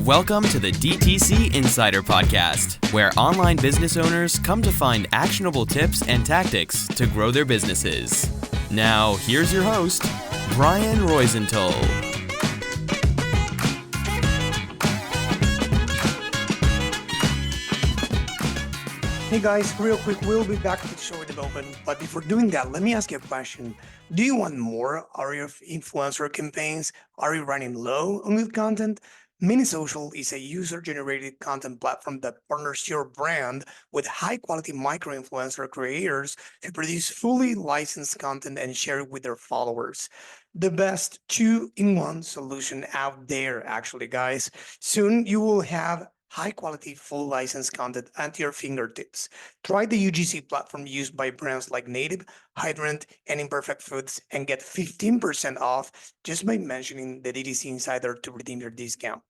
Welcome to the DTC Insider podcast, where online business owners come to find actionable tips and tactics to grow their businesses. Now, here's your host, Roisentul. Hey guys, real quick, we'll be back to the show in a moment. But before doing that, let me ask you a question. Do you want more? Are your influencer campaigns? Are you running low on good content? Minisocial is a user-generated content platform that partners your brand with high-quality micro-influencer creators to produce fully licensed content and share it with their followers. The best two-in-one solution out there, actually, guys. Soon you will have high-quality, full license content at your fingertips. Try the UGC platform used by brands like Native, Hydrant, and Imperfect Foods and get 15% off just by mentioning the DTC Insider to redeem your discount.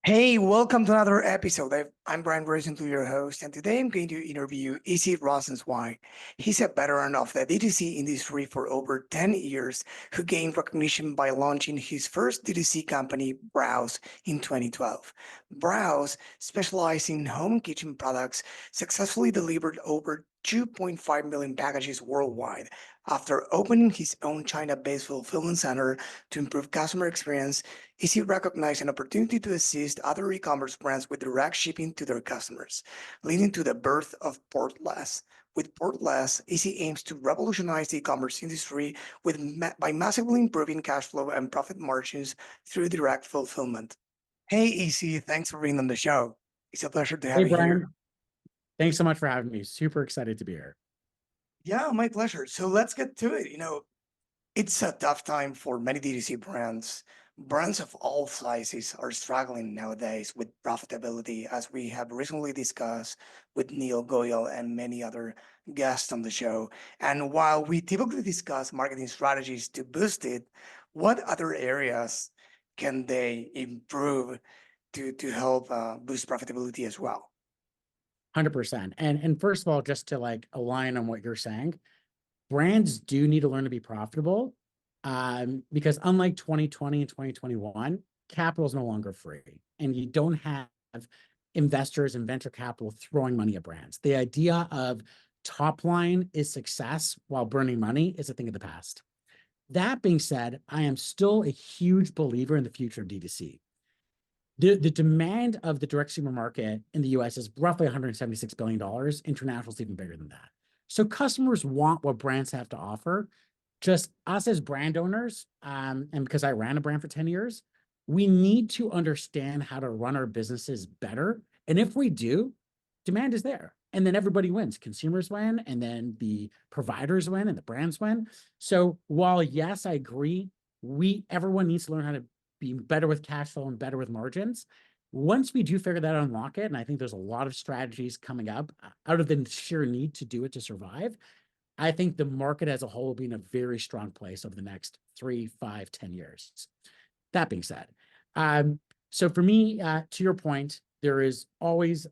Hey, welcome to another episode. I'm Brian Roisentul, your host, and today I'm going to interview Izzy Rosenzweig. He's a veteran of the DTC industry for over 10 years who gained recognition by launching his first DTC company, Browze, in 2012. Browze, specializing in home kitchen products, successfully delivered over 2.5 million packages worldwide. After opening his own China-based fulfillment center to improve customer experience, Izzy recognized an opportunity to assist other e-commerce brands with direct shipping to their customers, leading to the birth of Portless. With Portless, Izzy aims to revolutionize the e-commerce industry by massively improving cash flow and profit margins through direct fulfillment. Hey, Izzy, thanks for being on the show. It's a pleasure to have Hey, you Brian. here. Thanks so much for having me. Super excited to be here. Yeah, my pleasure. So let's get to it. It's a tough time for many DTC brands. Brands of all sizes are struggling nowadays with profitability, as we have recently discussed with Neil Goyal and many other guests on the show. And while we typically discuss marketing strategies to boost it, what other areas can they improve to help boost profitability as well? 100%. And first of all, just to align on what you're saying, brands do need to learn to be profitable because unlike 2020 and 2021, capital is no longer free and you don't have investors and venture capital throwing money at brands. The idea of top line is success while burning money is a thing of the past. That being said, I am still a huge believer in the future of D2C. The demand of the direct-to-consumer market in the US is roughly $176 billion. International is even bigger than that. So customers want what brands have to offer. Just us as brand owners, and because I ran a brand for 10 years, we need to understand how to run our businesses better. And if we do, demand is there. And then everybody wins. Consumers win, and then the providers win, and the brands win. So while, yes, I agree, everyone needs to learn how to be better with cash flow and better with margins. Once we do figure that out, unlock it, and I think there's a lot of strategies coming up out of the sheer need to do it to survive, I think the market as a whole will be in a very strong place over the next 3, 5, 10 years. That being said, so for me, to your point, there is always,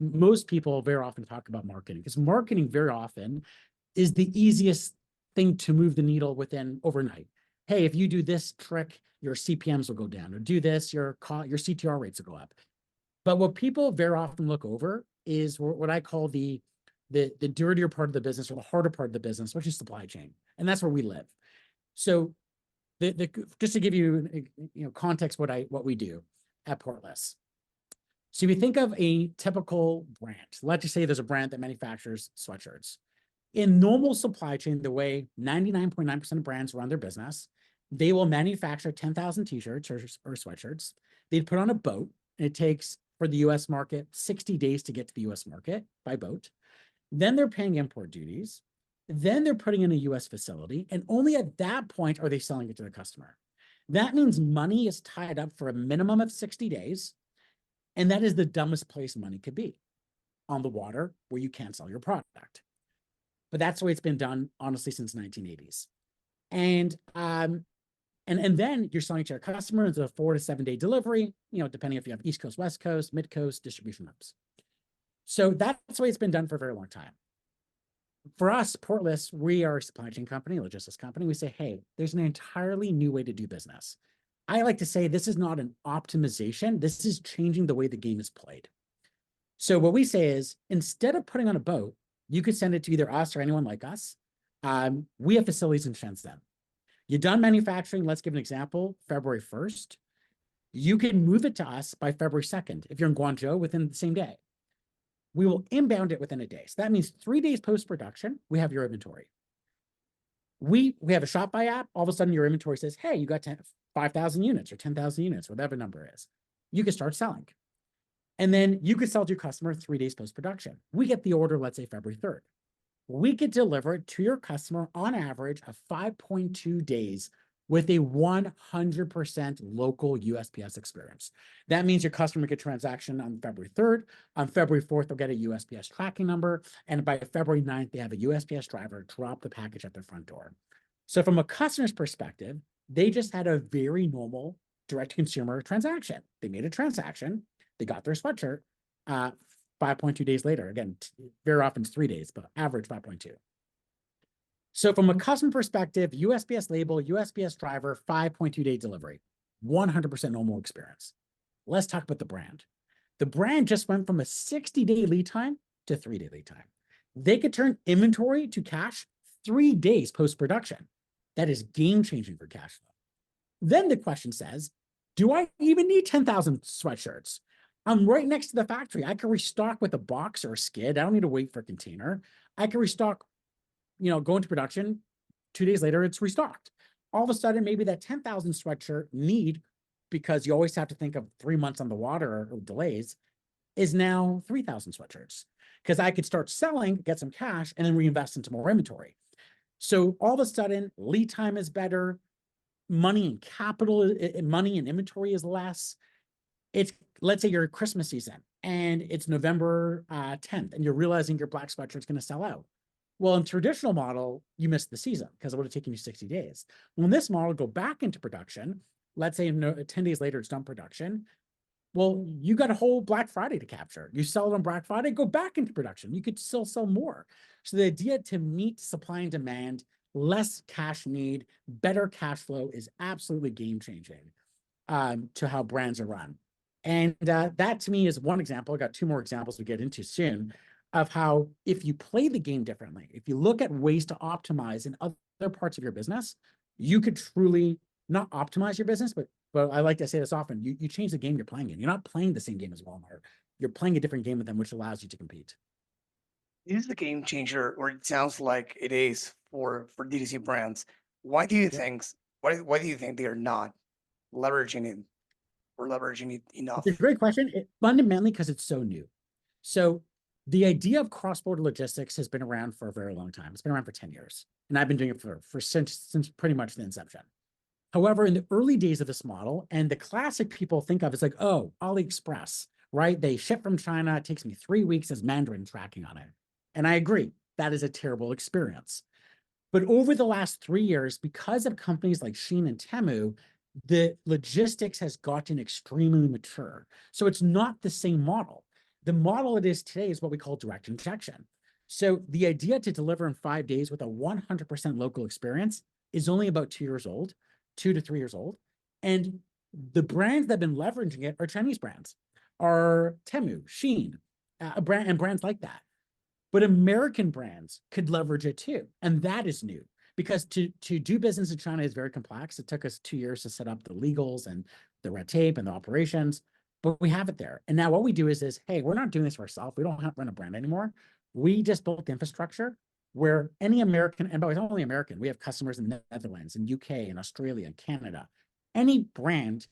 most people very often talk about marketing because marketing very often is the easiest thing to move the needle within overnight. Hey, if you do this trick, your CPMs will go down, or do this, your CTR rates will go up. But what people very often look over is what I call the dirtier part of the business or the harder part of the business, which is supply chain. And that's where we live. So just to give you context what we do at Portless. So if you think of a typical brand, let's just say there's a brand that manufactures sweatshirts. In normal supply chain, the way 99.9% of brands run their business, they will manufacture 10,000 t-shirts or sweatshirts. They'd put on a boat, and it takes, for the US market, 60 days to get to the US market by boat. Then they're paying import duties. Then they're putting in a US facility, and only at that point are they selling it to the customer. That means money is tied up for a minimum of 60 days, and that is the dumbest place money could be, on the water where you can't sell your product. But that's the way it's been done, honestly, since 1980s. And then you're selling to your customer. It's a 4 to 7 day delivery, depending if you have East Coast, West Coast, Mid Coast distribution hubs. So that's the way it's been done for a very long time. For us, Portless, we are a supply chain company, logistics company. We say, hey, there's an entirely new way to do business. I like to say this is not an optimization. This is changing the way the game is played. So what we say is, instead of putting on a boat, you could send it to either us or anyone like us. We have facilities in Shenzhen. You're done manufacturing, let's give an example, February 1st. You can move it to us by February 2nd if you're in Guangzhou within the same day. We will inbound it within a day. So that means 3 days post-production, we have your inventory. We have a Shopify app. All of a sudden, your inventory says, hey, you got 5,000 units or 10,000 units, whatever number is. You can start selling. And then you could sell to your customer 3 days post-production. We get the order, let's say February 3rd. We could deliver it to your customer on average of 5.2 days with a 100% local USPS experience. That means your customer get transaction on February 3rd. On February 4th, they'll get a USPS tracking number. And by February 9th, they have a USPS driver drop the package at their front door. So from a customer's perspective, they just had a very normal direct-to-consumer transaction. They made a transaction. They got their sweatshirt 5.2 days later. Again, very often it's 3 days, but average 5.2. So from a customer perspective, USPS label, USPS driver, 5.2-day delivery, 100% normal experience. Let's talk about the brand. The brand just went from a 60-day lead time to 3-day lead time. They could turn inventory to cash 3 days post-production. That is game-changing for Cashflow. Then the question says, do I even need 10,000 sweatshirts? I'm right next to the factory. I can restock with a box or a skid. I don't need to wait for a container. I can restock, go into production. 2 days later, it's restocked. All of a sudden, maybe that 10,000 sweatshirt need, because you always have to think of 3 months on the water or delays, is now 3,000 sweatshirts. Because I could start selling, get some cash, and then reinvest into more inventory. So all of a sudden, lead time is better. Money and capital, money and inventory is less. Let's say you're Christmas season and it's November 10th and you're realizing your black sweatshirt is going to sell out. Well, in traditional model, you missed the season because it would have taken you 60 days. Well, in this model, go back into production. Let's say 10 days later, it's done production. Well, you got a whole Black Friday to capture. You sell it on Black Friday, go back into production. You could still sell more. So the idea to meet supply and demand, less cash need, better cash flow is absolutely game-changing to how brands are run. And that to me is one example. I got 2 more examples we get into soon of how if you play the game differently, if you look at ways to optimize in other parts of your business, you could truly not optimize your business, but I like to say this often, you change the game you're playing in. You're not playing the same game as Walmart. You're playing a different game with them, which allows you to compete. It is the game changer, or it sounds like it is for DTC brands. Why do you Yep. think? Why do you think they are not leveraging it or leveraging it It's a enough? great question. Fundamentally, because it's so new. So the idea of cross-border logistics has been around for a very long time. It's been around for 10 years. And I've been doing it for since pretty much the inception. However, in the early days of this model, and the classic people think of is like, oh, AliExpress, right? They ship from China. It takes me 3 weeks as Mandarin tracking on it. And I agree, that is a terrible experience. But over the last 3 years, because of companies like Shein and Temu, the logistics has gotten extremely mature. So it's not the same model. The model it is today is what we call direct injection. So the idea to deliver in 5 days with a 100% local experience is only about 2 years old, 2 to 3 years old. And the brands that have been leveraging it are Chinese brands, are Temu, Shein, and brands like that. But American brands could leverage it too. And that is new because to do business in China is very complex. It took us 2 years to set up the legals and the red tape and the operations, but we have it there. And now what we do is hey, we're not doing this for ourselves. We don't have to run a brand anymore. We just built the infrastructure where any American, and by the way, it's not only American, we have customers in the Netherlands, in UK, in Australia, and Canada. Any brand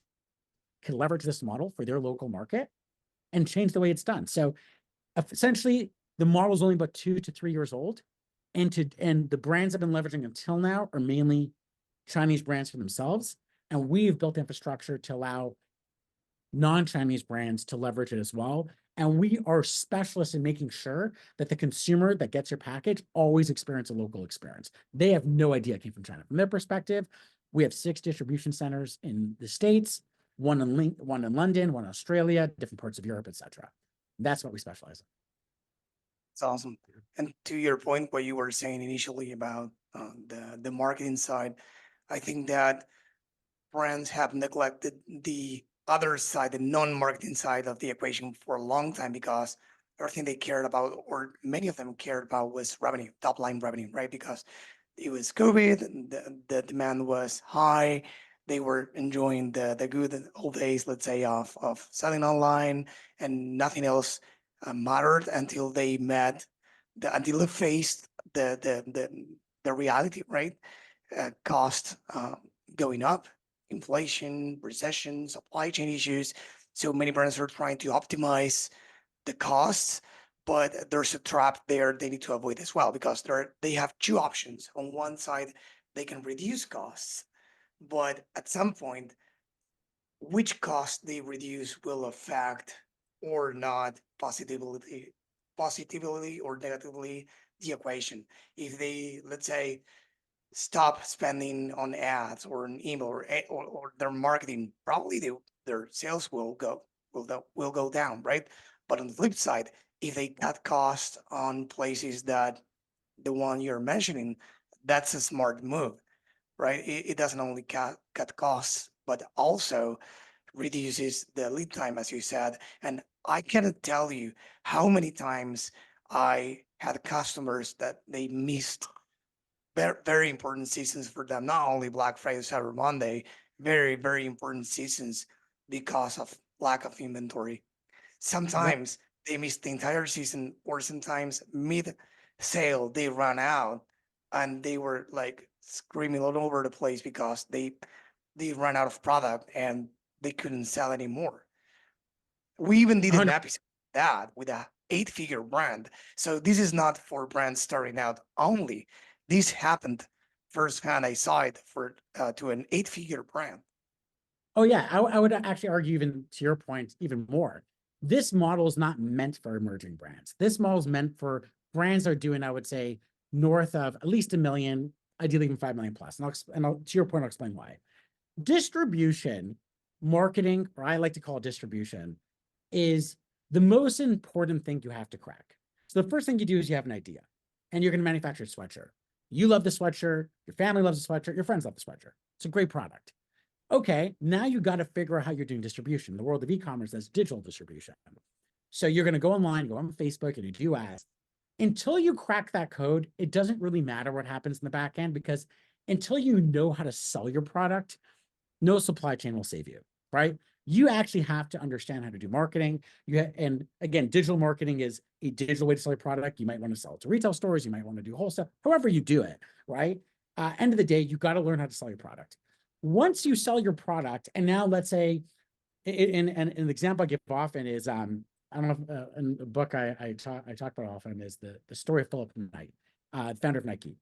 can leverage this model for their local market and change the way it's done. So essentially, the model is only about 2 to 3 years old, and the brands have been leveraging until now are mainly Chinese brands for themselves, and we've built infrastructure to allow non-Chinese brands to leverage it as well. And we are specialists in making sure that the consumer that gets your package always experience a local experience. They have no idea it came from China. From their perspective, we have 6 distribution centers in the States, one in London, one in Australia, different parts of Europe, etc. That's what we specialize in. It's awesome. And to your point, what you were saying initially about the marketing side, I think that brands have neglected the other side, the non-marketing side of the equation for a long time because everything they cared about, or many of them cared about, was revenue, top line revenue, right? Because it was COVID, and the demand was high. They were enjoying the good old days, let's say, of selling online, and nothing else mattered until they met until they faced the reality, right? Cost going up, inflation, recession, supply chain issues. So many brands are trying to optimize the costs, but there's a trap there they need to avoid as well because they have two options. On one side, they can reduce costs, but at some point, which cost they reduce will affect or not positively or negatively the equation. If they, let's say, stop spending on ads or an email or their marketing, probably their sales will go down, right? But on the flip side, if they cut costs on places that the one you're mentioning, that's a smart move, right? It doesn't only cut costs, but also reduces the lead time, as you said. And I cannot tell you how many times I had customers that they missed very important seasons for them, not only Black Friday, Cyber Monday, very important seasons because of lack of inventory. Yep. Sometimes they miss the entire season, or sometimes mid sale they run out and they were like screaming all over the place because they ran out of product and they couldn't sell anymore. We even did an 100. episode of that with a 8-figure brand. So this is not for brands starting out only. This happened firsthand. I saw it for to an 8-figure brand. Oh yeah, I would actually argue, even to your point, even more. This model is not meant for emerging brands. This model is meant for brands that are doing, I would say, north of at least 1 million, ideally even 5 million plus. To your point, I'll explain why. Distribution, marketing, or I like to call it distribution, is the most important thing you have to crack. So the first thing you do is you have an idea, and you're going to manufacture a sweatshirt. You love the sweatshirt, your family loves the sweatshirt, your friends love the sweatshirt. It's a great product. Okay, now you got to figure out how you're doing distribution. The world of e-commerce, that's digital distribution. So you're going to go online, go on Facebook, and you do ads. Until you crack that code, it doesn't really matter what happens in the back end, because until you know how to sell your product, no supply chain will save you, right? You actually have to understand how to do marketing. And again, digital marketing is a digital way to sell your product. You might want to sell it to retail stores. You might want to do wholesale, however you do it, right? End of the day, you got to learn how to sell your product. Once you sell your product, and now let's say, and an example I give often is, I don't know if, in the book I talk about often is the story of Philip Knight, founder of Nike.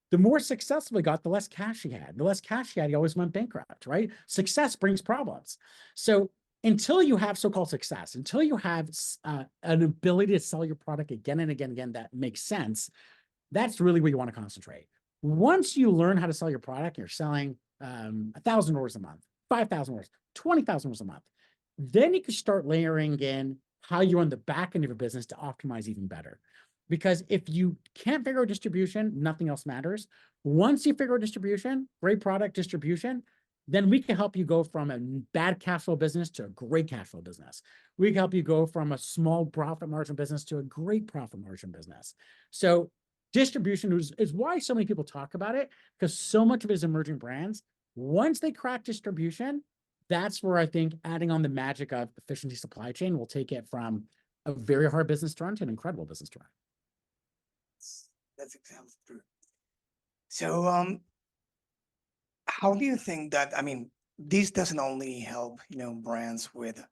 The more successful he got, the less cash he had. The less cash he had, he always went bankrupt, right? Success brings problems. So until you have so-called success, until you have an ability to sell your product again and again, that makes sense, that's really where you want to concentrate. Once you learn how to sell your product, you're selling 1,000 orders a month, 5,000 orders, 20,000 orders a month, then you can start layering in how you run the back end of your business to optimize even better. Because if you can't figure out distribution, nothing else matters. Once you figure out distribution, great product distribution, then we can help you go from a bad cash flow business to a great cash flow business. We can help you go from a small profit margin business to a great profit margin business. So distribution is why so many people talk about it, because so much of it is emerging brands. Once they crack distribution, that's where I think adding on the magic of efficiency supply chain will take it from a very hard business to run to an incredible business to run. That's exactly true. So, how do you think that? I mean, this doesn't only help brands with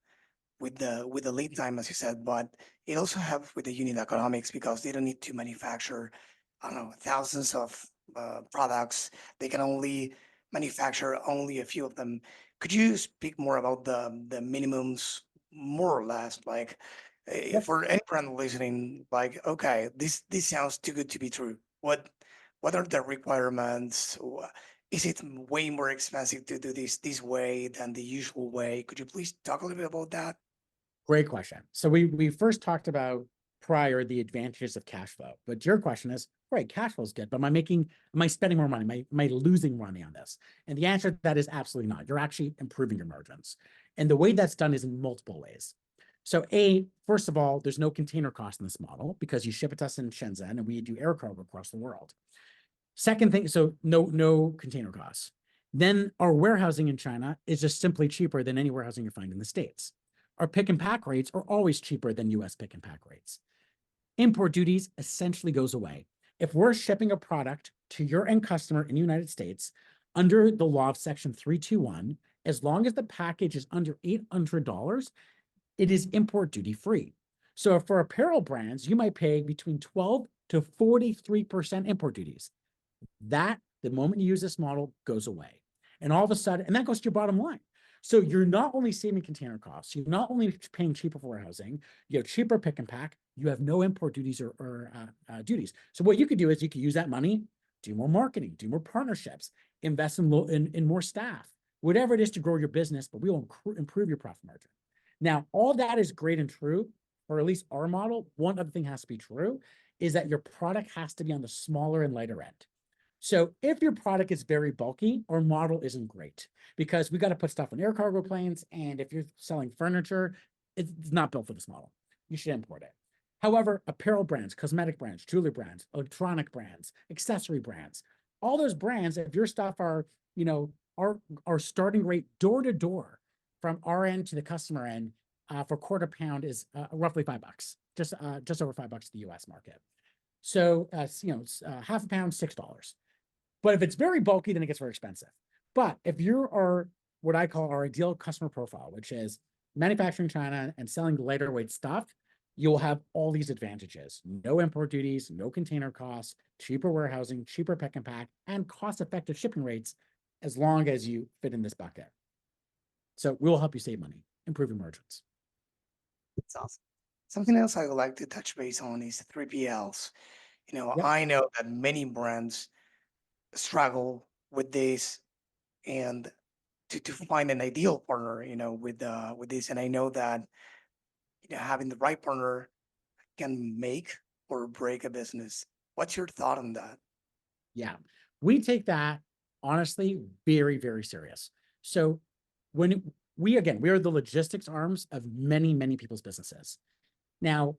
the lead time, as you said, but it also helps with the unit economics because they don't need to manufacture, I don't know, thousands of products. They can only manufacture only a few of them. Could you speak more about the minimums, more or less, like Yep. for any brand listening, like, okay, this sounds too good to be true. What are the requirements? Is it way more expensive to do this way than the usual way? Could you please talk a little bit about that? Great question. So we first talked about prior the advantages of cash flow, but your question is, Great, cash flow is good, but am I spending more money? Am I losing money on this? And the answer to that is absolutely not. You're actually improving your margins. And the way that's done is in multiple ways. So first of all, there's no container cost in this model because you ship it to us in Shenzhen and we do air cargo across the world. Second thing, so no container costs. Then our warehousing in China is just simply cheaper than any warehousing you find in the States. Our pick and pack rates are always cheaper than US pick and pack rates. Import duties essentially goes away. If we're shipping a product to your end customer in the United States under the law of Section 321, as long as the package is under $800, it is import duty free. So for apparel brands, you might pay between 12 to 43% import duties. That, the moment you use this model, goes away. And all of a sudden, and that goes to your bottom line. So you're not only saving container costs, you're not only paying cheaper for warehousing, you have cheaper pick and pack, you have no import duties or duties. So what you could do is you could use that money, do more marketing, do more partnerships, invest in more staff, whatever it is to grow your business, but we will improve your profit margin. Now, all that is great and true, or at least our model. One other thing has to be true, is that your product has to be on the smaller and lighter end. So if your product is very bulky, our model isn't great because we got to put stuff on air cargo planes. And if you're selling furniture, it's not built for this model. You should import it. However, apparel brands, cosmetic brands, jewelry brands, electronic brands, accessory brands, all those brands, if your stuff are, our starting rate door to door from our end to the customer end for quarter pound is roughly $5, just over $5 to the US market. So, half a pound, $6. But if it's very bulky, then it gets very expensive. But if you are what I call our ideal customer profile, which is manufacturing China and selling lighter weight stuff, you'll have all these advantages: no import duties, no container costs, cheaper warehousing, cheaper pick and pack, and cost-effective shipping rates, as long as you fit in this bucket. So we will help you save money, improve your margins. That's awesome. Something else I would like to touch base on is 3PLs. Yep. I know that many brands struggle with this and to find an ideal partner, with this. And I know that having the right partner can make or break a business. What's your thought on that? Yeah, we take that honestly very, very serious. So when we are the logistics arms of many, many people's businesses. Now,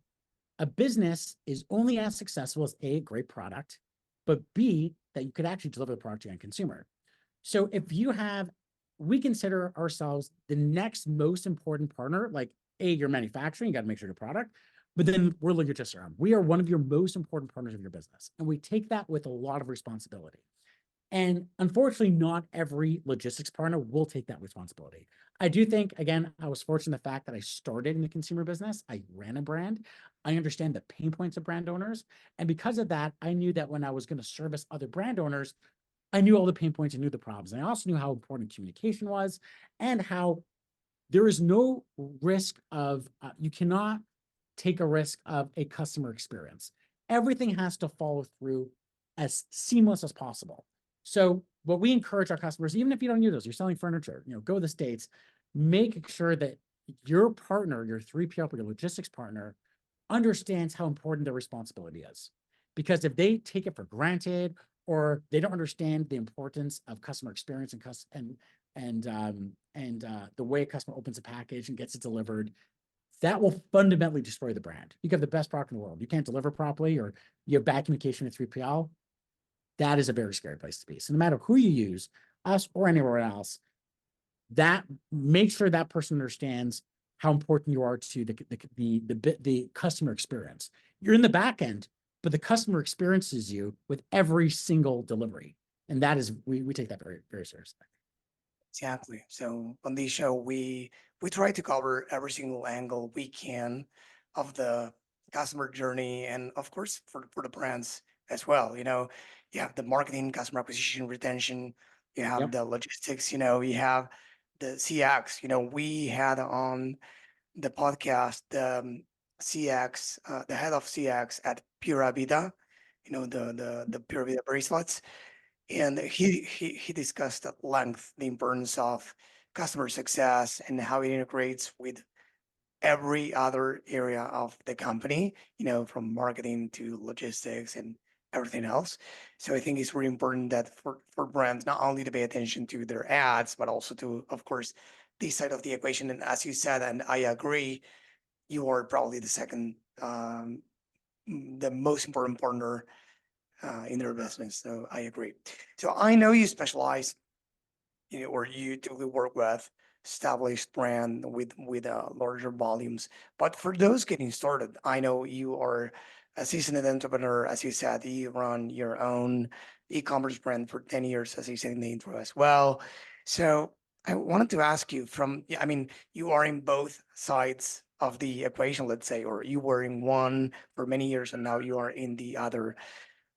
a business is only as successful as A, great product, but B, that you could actually deliver the product to your end consumer. So if we consider ourselves the next most important partner, like A, your manufacturing, you got to make sure your product, but then we're logistics arm. We are one of your most important partners of your business. And we take that with a lot of responsibility. And unfortunately, not every logistics partner will take that responsibility. I do think, again, I was fortunate in the fact that I started in the consumer business. I ran a brand. I understand the pain points of brand owners. And because of that, I knew that when I was going to service other brand owners, I knew all the pain points and knew the problems. And I also knew how important communication was and how there is no risk of, you cannot take a risk of a customer experience. Everything has to follow through as seamless as possible. So what we encourage our customers, even if you don't use those, you're selling furniture, go to the States, make sure that your partner, your 3PL, your logistics partner, understands how important their responsibility is. Because if they take it for granted or they don't understand the importance of customer experience and the way a customer opens a package and gets it delivered, that will fundamentally destroy the brand. You have the best product in the world. You can't deliver properly, or you have bad communication with 3PL. That is a very scary place to be. So no matter who you use, us or anywhere else, that make sure that person understands how important you are to the customer experience. You're in the back end, but the customer experiences you with every single delivery. And that is, we take that very, very seriously. Exactly. So on this show, we try to cover every single angle we can of the customer journey, and of course for the brands as well. You have the marketing, customer acquisition, retention. You have Yep. the logistics. You have the CX. We had on the podcast the CX, the head of CX at Pura Vida. The Pura Vida bracelets. And he discussed at length the importance of customer success and how it integrates with every other area of the company, from marketing to logistics and everything else. So I think it's really important that for brands not only to pay attention to their ads, but also to, of course, this side of the equation. And as you said, and I agree, you are probably the second, the most important partner in their business. So I agree. So I know you specialize, or you typically work with established brand with larger volumes. But for those getting started, I know you are a seasoned entrepreneur. As you said, you run your own e-commerce brand for 10 years, as you said in the intro as well. So I wanted to ask you from, yeah, I mean, you are in both sides of the equation, let's say, or you were in one for many years and now you are in the other.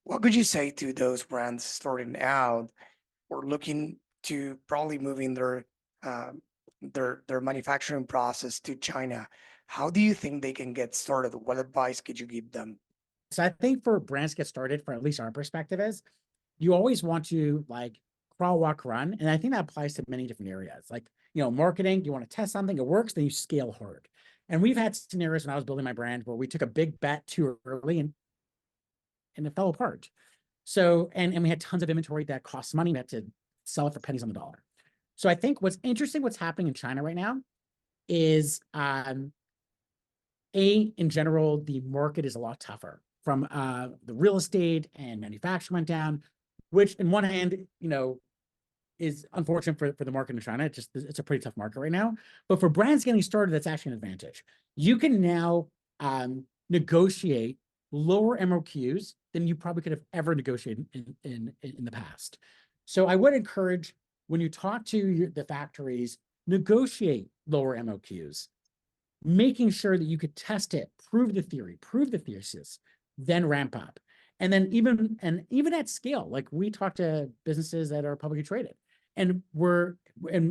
What could you say to those brands starting out or looking to probably moving um, their manufacturing process to China? How do you think they can get started? What advice could you give them? So I think for brands to get started, from at least our perspective, is you always want to like crawl, walk, run. And I think that applies to many different areas. Like, marketing, you want to test something, it works, then you scale hard. And we've had scenarios when I was building my brand where we took a big bet too early and it fell apart. So, and we had tons of inventory that costs money. We had to sell it for pennies on the dollar. So I think what's interesting, what's happening in China right now is, in general, the market is a lot tougher from the real estate and manufacturing went down, which in one hand, is unfortunate for the market in China. It's a pretty tough market right now. But for brands getting started, that's actually an advantage. You can now negotiate lower MOQs than you probably could have ever negotiated in the past. So I would encourage, when you talk to the factories, negotiate lower MOQs, making sure that you could test it, prove the theory, prove the thesis, then ramp up. And then even at scale, like we talk to businesses that are publicly traded, and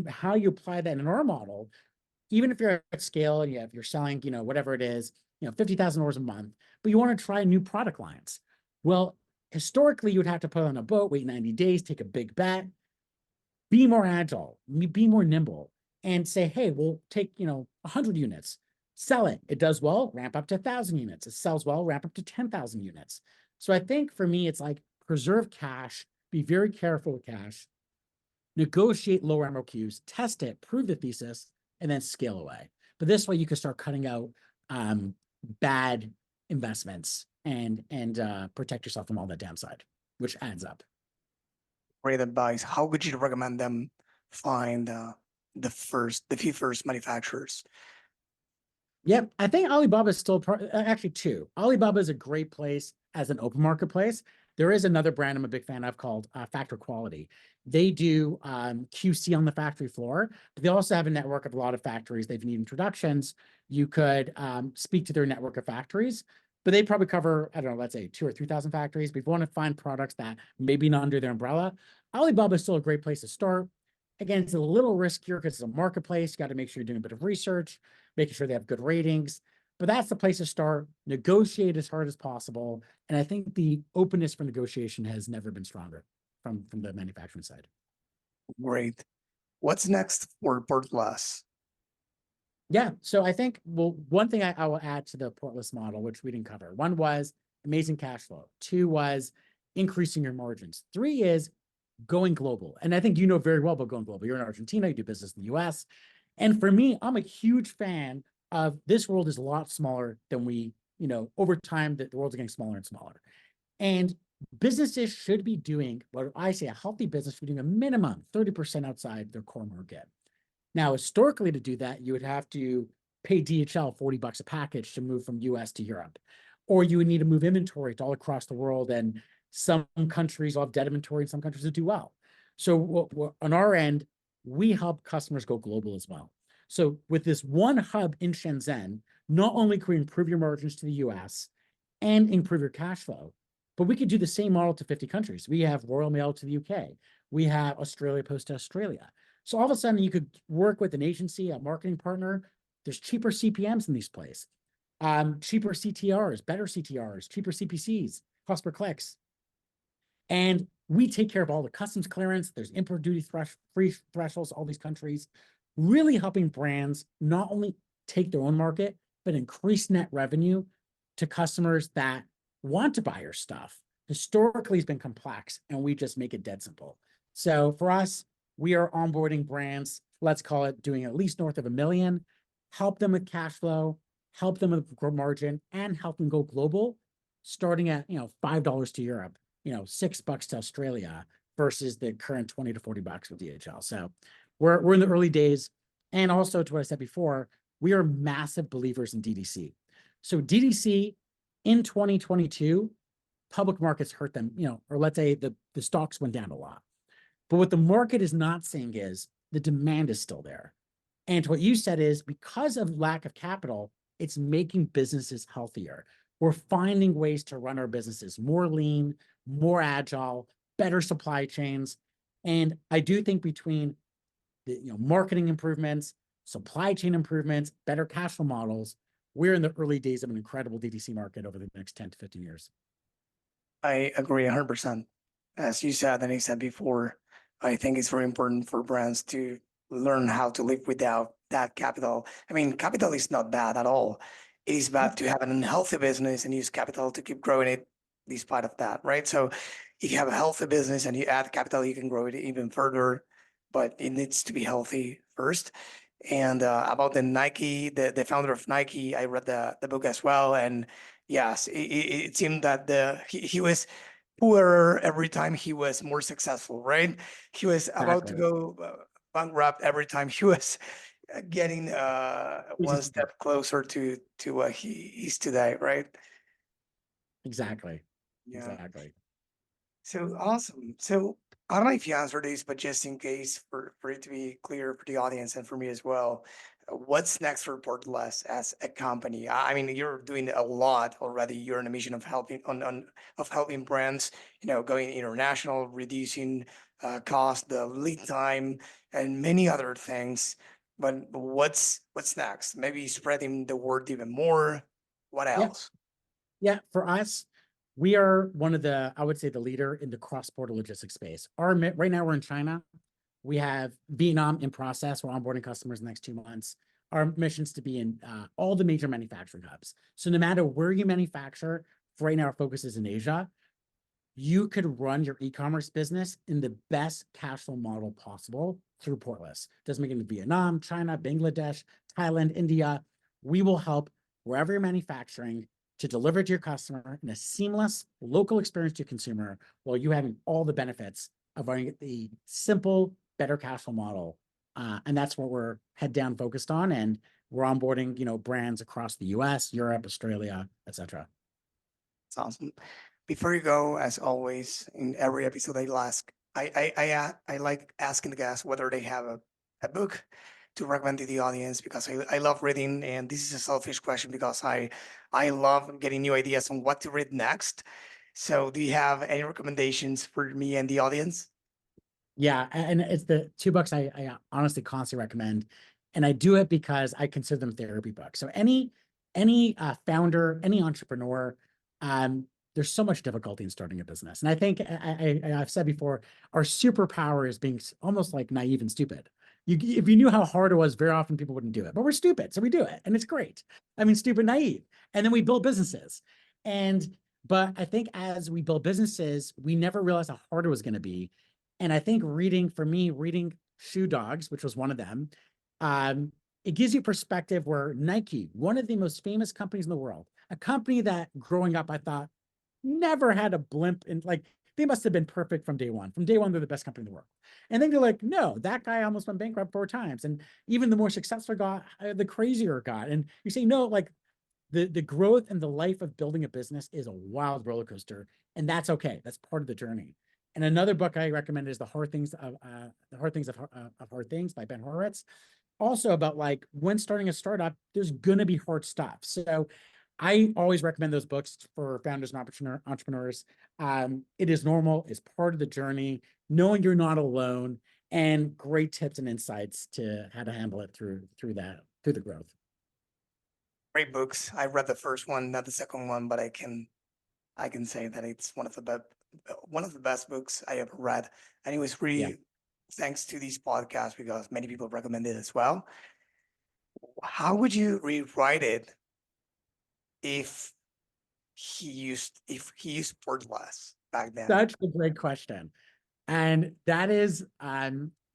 how you apply that in our model, even if you're at scale and you're selling, whatever it is, $50,000 a month, but you want to try new product lines. Well, historically, you would have to put on a boat, wait 90 days, take a big bet, be more agile, be more nimble, and say, hey, we'll take, 100 units, sell it. It does well, ramp up to 1,000 units. It sells well, ramp up to 10,000 units. So I think for me, it's like preserve cash, be very careful with cash, negotiate lower MOQs, test it, prove the thesis, and then scale away. But this way you can start cutting out bad investments and protect yourself from all that downside, which adds up. Great advice. How would you recommend them find the few first manufacturers? Yep, I think Alibaba is still actually two. Alibaba is a great place as an open marketplace. There is another brand I'm a big fan of called Factor Quality. They do QC on the factory floor, but they also have a network of a lot of factories. They've need introductions. You could speak to their network of factories, but they probably cover, I don't know, let's say 2,000 or 3,000 factories. But if you want to find products that maybe not under their umbrella, Alibaba is still a great place to start. Again, it's a little riskier because it's a marketplace. You got to make sure you're doing a bit of research, making sure they have good ratings. But that's the place to start. Negotiate as hard as possible. And I think the openness for negotiation has never been stronger from the manufacturing side. Great. What's next for Portless? Yeah. So I think, well, one thing I will add to the Portless model, which we didn't cover. One was amazing cash flow. Two was increasing your margins. Three is going global. And I think you know very well about going global. You're in Argentina, you do business in the US. And for me, I'm a huge fan of this world is a lot smaller than we, over time, the world's getting smaller and smaller. And businesses should be doing, what I say, a healthy business should be doing a minimum 30% outside their core market. Now, historically, to do that, you would have to pay DHL $40 a package to move from US to Europe. Or you would need to move inventory to all across the world. And some countries will have dead inventory and some countries will do well. So on our end, we help customers go global as well. So with this one hub in Shenzhen, not only can we improve your margins to the US and improve your cash flow, but we could do the same model to 50 countries. We have Royal Mail to the UK. We have Australia Post to Australia. So all of a sudden you could work with an agency, a marketing partner. There's cheaper CPMs in these places, cheaper CTRs, better CTRs, cheaper CPCs, cost per clicks. And we take care of all the customs clearance. There's import duty free thresholds, all these countries, really helping brands not only take their own market, but increase net revenue to customers that want to buy your stuff, historically has been complex, and we just make it dead simple. So for us, we are onboarding brands, let's call it doing at least north of $1 million, help them with cash flow, help them with gross margin, and help them go global, starting at, $5 to Europe, $6 to Australia versus the current 20 to 40 bucks with DHL. So we're in the early days. And also to what I said before, we are massive believers in DTC. So DTC in 2022, public markets hurt them, or let's say the stocks went down a lot. But what the market is not seeing is the demand is still there. And what you said is because of lack of capital, it's making businesses healthier. We're finding ways to run our businesses more lean, more agile, better supply chains. And I do think between the marketing improvements, supply chain improvements, better cash flow models, we're in the early days of an incredible DTC market over the next 10 to 15 years. I agree 100%. As you said, and I said before, I think it's very important for brands to learn how to live without that capital. I mean, capital is not bad at all. It is bad to have an unhealthy business and use capital to keep growing it despite of that, right? So if you have a healthy business and you add capital, you can grow it even further, but it needs to be healthy first. And about the Nike, the founder of Nike, I read the book as well. And yes, it seemed that he was poorer every time he was more successful, right? He was about to Exactly. go bankrupt every time he was getting one step closer to what he is today, right? Exactly. Yeah. Exactly. So awesome. So I don't know if you answered this, but just in case for it to be clear for the audience and for me as well, what's next for Portless as a company? I mean, you're doing a lot already. You're on a mission of helping of helping brands, going international, reducing cost, the lead time, and many other things. But what's next? Maybe spreading the word even more. What Yeah. else? Yeah. For us, we are one of I would say the leader in the cross-border logistics space. Right now we're in China. We have Vietnam in process. We're onboarding customers in the next 2 months. Our mission is to be in all the major manufacturing hubs. So no matter where you manufacture, right now our focus is in Asia, you could run your e-commerce business in the best cash flow model possible through Portless. Doesn't make it in Vietnam, China, Bangladesh, Thailand, India. We will help wherever you're manufacturing to deliver to your customer in a seamless local experience to your consumer while you having all the benefits of running the simple, better cash flow model. And that's what we're head down focused on. And we're onboarding, brands across the US, Europe, Australia, et cetera. It's awesome. Before you go, as always, in every episode I like asking the guests whether they have a book to recommend to the audience because I love reading, and this is a selfish question because I love getting new ideas on what to read next. So do you have any recommendations for me and the audience? Yeah, and it's the 2 books I honestly constantly recommend, and I do it because I consider them therapy books. So any founder, any entrepreneur, there's so much difficulty in starting a business, and I think I've said before, our superpower is being almost like naive and stupid. If you knew how hard it was, very often people wouldn't do it, but we're stupid, so we do it, and it's great. I mean, stupid, naive, and then we build businesses, but I think as we build businesses, we never realized how hard it was going to be. And I think reading Shoe Dogs, which was one of them, it gives you perspective where Nike, one of the most famous companies in the world, a company that growing up, I thought never had a blimp in, like, they must have been perfect from day one. From day one, they're the best company in the world. And then you're like, no, that guy almost went bankrupt 4 times. And even the more successful got, the crazier got. And you say, no, like the growth and the life of building a business is a wild roller coaster. And that's okay. That's part of the journey. And another book I recommend is The Hard Things of Hard Things by Ben Horowitz. Also about like when starting a startup, there's gonna be hard stuff. So I always recommend those books for founders and entrepreneurs. It is normal, it's part of the journey, knowing you're not alone, and great tips and insights to how to handle it through the growth. Great books. I read the first one, not the second one, but I can say that it's one of the best books I ever read. And it was Yeah. really thanks to these podcasts because many people recommend it as well. How would you rewrite it if he used Portless? back then? Such a great question. And that is,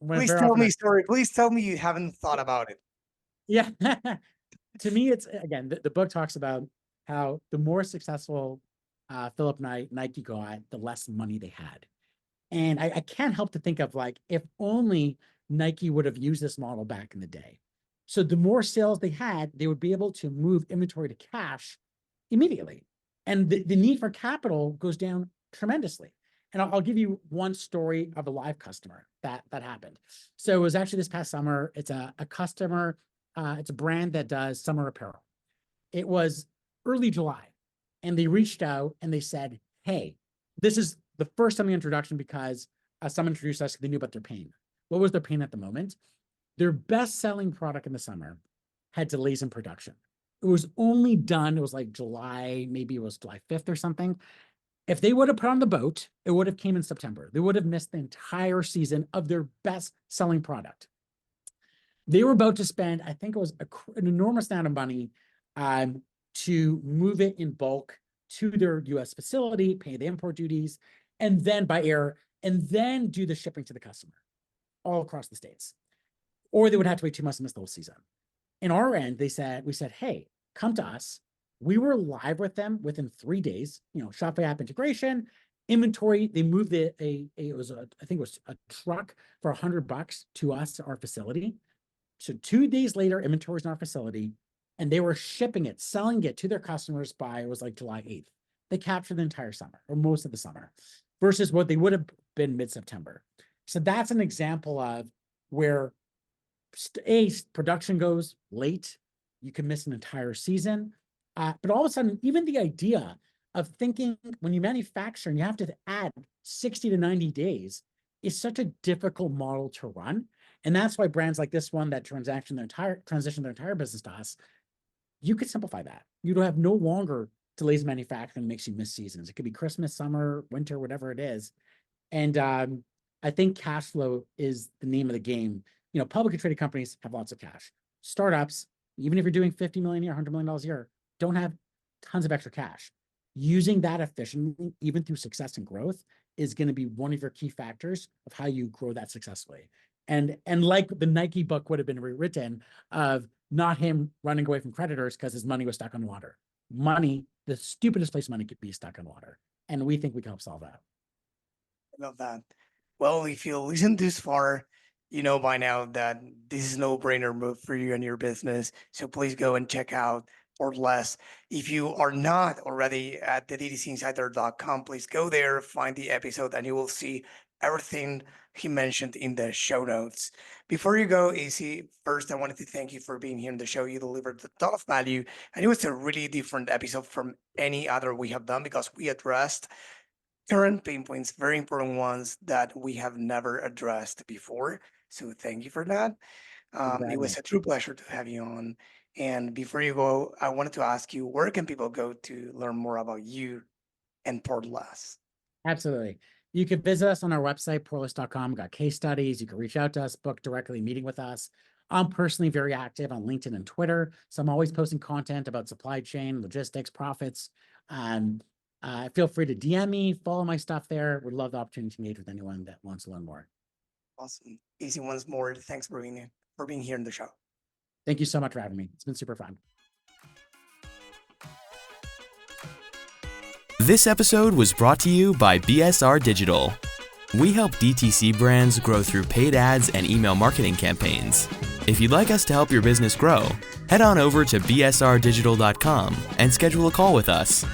Please tell me, sorry, please tell me you haven't thought about it. Yeah. To me, it's, again, the book talks about how the more successful Philip Nike got, the less money they had. And I can't help to think of, like, if only Nike would have used this model back in the day. So the more sales they had, they would be able to move inventory to cash immediately. And the need for capital goes down tremendously. And I'll give you one story of a live customer that happened. So it was actually this past summer. It's a customer, it's a brand that does summer apparel. It was early July, and they reached out and they said, hey, this is the first time the introduction because someone introduced us, they knew about their pain. What was their pain at the moment? Their best-selling product in the summer had delays in production. It was only done, it was like July, maybe it was July 5th or something. If they would have put on the boat, it would have came in September. They would have missed the entire season of their best-selling product. They were about to spend, I think it was an enormous amount of money to move it in bulk to their US facility, pay the import duties, and then by air, and then do the shipping to the customer all across the States. Or they would have to wait 2 months and miss the whole season. In our end, we said, hey, come to us. We were live with them within 3 days, Shopify app integration, inventory. They moved I think it was a truck for $100 to us, to our facility. So 2 days later, inventory's in our facility, and they were shipping it, selling it to their customers by, it was like July 8th. They captured the entire summer, or most of the summer, versus what they would have been mid-September. So that's an example of where production goes late, you can miss an entire season. But all of a sudden, even the idea of thinking when you manufacture and you have to add 60 to 90 days is such a difficult model to run. And that's why brands like this one that transition their entire business to us, you could simplify that. You don't have no longer delays in manufacturing makes you miss seasons. It could be Christmas, summer, winter, whatever it is. And I think cash flow is the name of the game. Publicly traded companies have lots of cash. Startups, even if you're doing 50 million a year, $100 million a year, don't have tons of extra cash. Using that efficiently, even through success and growth, is going to be one of your key factors of how you grow that successfully. And like the Nike book would have been rewritten of not him running away from creditors because his money was stuck on water. Money, the stupidest place money could be stuck on water. And we think we can help solve that. I love that. Well, if you listen this far, you know by now that this is a no-brainer move for you and your business. So please go and check out Portless. If you are not already at the DTCinsider.com, please go there, find the episode, and you will see everything he mentioned in the show notes. Before you go, Izzy, first I wanted to thank you for being here in the show. You delivered a ton of value, and it was a really different episode from any other we have done because we addressed current pain points, very important ones that we have never addressed before. So thank you for that. It was a true pleasure to have you on. And before you go, I wanted to ask you, where can people go to learn more about you and Portless? Absolutely. You can visit us on our website, portless.com. We've got case studies. You can reach out to us, book directly meeting with us. I'm personally very active on LinkedIn and Twitter. So I'm always posting content about supply chain, logistics, profits. Feel free to DM me, follow my stuff there. Would love the opportunity to engage with anyone that wants to learn more. Awesome. Izzy, once more, thanks for being here in the show. Thank you so much for having me. It's been super fun. This episode was brought to you by BSR Digital. We help DTC brands grow through paid ads and email marketing campaigns. If you'd like us to help your business grow, head on over to bsrdigital.com and schedule a call with us.